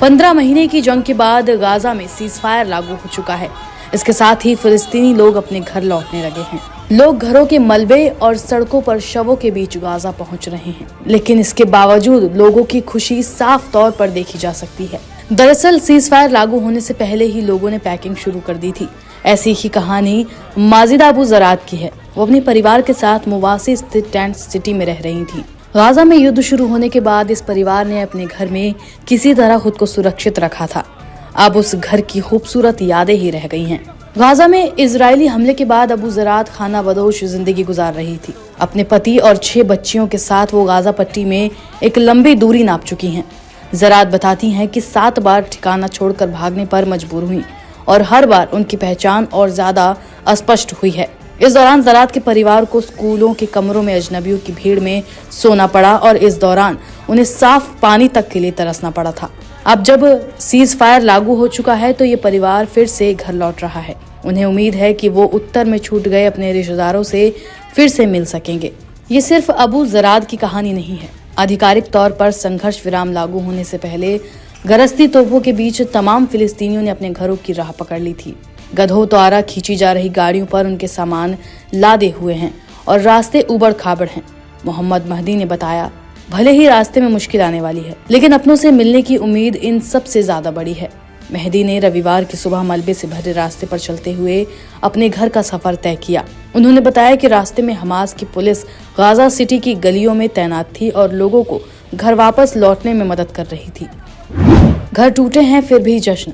15 महीने की जंग के बाद गाजा में सीजफायर लागू हो चुका है। इसके साथ ही फिलिस्तीनी लोग अपने घर लौटने लगे हैं। लोग घरों के मलबे और सड़कों पर शवों के बीच गाजा पहुंच रहे हैं, लेकिन इसके बावजूद लोगों की खुशी साफ तौर पर देखी जा सकती है। दरअसल सीजफायर लागू होने से पहले ही लोगों ने पैकिंग शुरू कर दी थी। ऐसी ही कहानी माजिदा अबू ज़रात की है। वो अपने परिवार के साथ मुवासी स्थित टेंट सिटी में रह रही थी। गाजा में युद्ध शुरू होने के बाद इस परिवार ने अपने घर में किसी तरह खुद को सुरक्षित रखा था। अब उस घर की खूबसूरत यादें ही रह गई हैं। गाजा में इजरायली हमले के बाद अबू ज़रात खाना बदोश जिंदगी गुजार रही थी। अपने पति और 6 बच्चियों के साथ वो गाजा पट्टी में एक लंबी दूरी नाप चुकी हैं। ज़रात बताती हैं कि 7 बार ठिकाना छोड़कर भागने पर मजबूर हुई और हर बार उनकी पहचान और ज्यादा अस्पष्ट हुई है। इस दौरान ज़रात के परिवार को स्कूलों के कमरों में अजनबियों की भीड़ में सोना पड़ा और इस दौरान उन्हें साफ पानी तक के लिए तरसना पड़ा था। अब जब सीज फायर लागू हो चुका है तो ये परिवार फिर से घर लौट रहा है। उन्हें उम्मीद है कि वो उत्तर में छूट गए अपने रिश्तेदारों से फिर से मिल सकेंगे। ये सिर्फ अबू ज़रात की कहानी नहीं है। आधिकारिक तौर पर संघर्ष विराम लागू होने से पहले गरजती तोपों के बीच तमाम फिलिस्तीनियों ने अपने घरों की राह पकड़ ली थी। गधों द्वारा खींची जा रही गाड़ियों पर उनके सामान लादे हुए हैं और रास्ते उबड़ खाबड़ हैं। मोहम्मद महदी ने बताया, भले ही रास्ते में मुश्किल आने वाली है, लेकिन अपनों से मिलने की उम्मीद इन सबसे ज्यादा बड़ी है। मेहदी ने रविवार की सुबह मलबे से भरे रास्ते पर चलते हुए अपने घर का सफर तय किया। उन्होंने बताया कि रास्ते में हमास की पुलिस गाजा सिटी की गलियों में तैनात थी और लोगों को घर वापस लौटने में मदद कर रही थी। घर टूटे हैं फिर भी जश्न।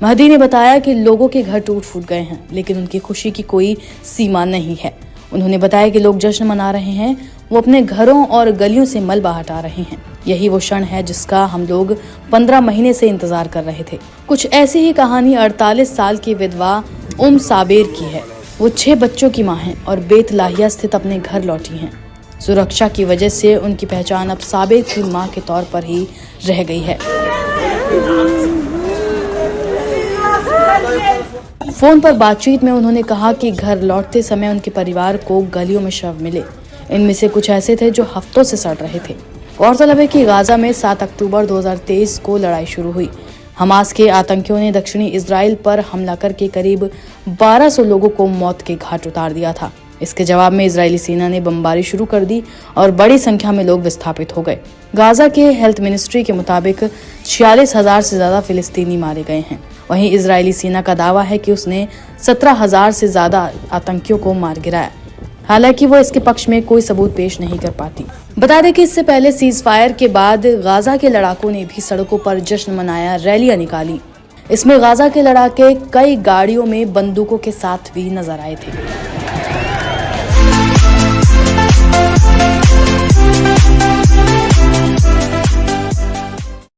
महदी ने बताया कि लोगों के घर टूट फूट गए हैं, लेकिन उनकी खुशी की कोई सीमा नहीं है। उन्होंने बताया कि लोग जश्न मना रहे हैं, वो अपने घरों और गलियों से मलबा हटा रहे हैं। यही वो क्षण है जिसका हम लोग 15 महीने से इंतजार कर रहे थे। कुछ ऐसी ही कहानी 48 साल की विधवा साबेर की है। वो 6 बच्चों की मां हैं और बेतलाहिया स्थित अपने घर लौटी हैं। सुरक्षा की वजह से उनकी पहचान अब साबेर की मां के तौर पर ही रह गई है। फोन पर बातचीत में उन्होंने कहा कि घर लौटते समय उनके परिवार को गलियों में शव मिले। इनमें से कुछ ऐसे थे जो हफ्तों से सड़ रहे थे। गौरतलब है कि गाजा में 7 अक्टूबर 2023 को लड़ाई शुरू हुई। हमास के आतंकियों ने दक्षिणी इजराइल पर हमला करके करीब 1200 लोगों को मौत के घाट उतार दिया था। इसके जवाब में इजरायली सेना ने बमबारी शुरू कर दी और बड़ी संख्या में लोग विस्थापित हो गए। गाजा के हेल्थ मिनिस्ट्री के मुताबिक 46,000 से ज्यादा फिलिस्तीनी मारे गए हैं। वहीं इजरायली सेना का दावा है कि उसने 17,000 से ज्यादा आतंकियों को मार गिराया। हालांकि वो इसके पक्ष में कोई सबूत पेश नहीं कर पाती। बता दें कि इससे पहले सीज फायर के बाद गाजा के लड़ाकों ने भी सड़कों पर जश्न मनाया, रैलियां निकाली। इसमें गाजा के लड़ाके कई गाड़ियों में बंदूकों के साथ भी नजर आए थे।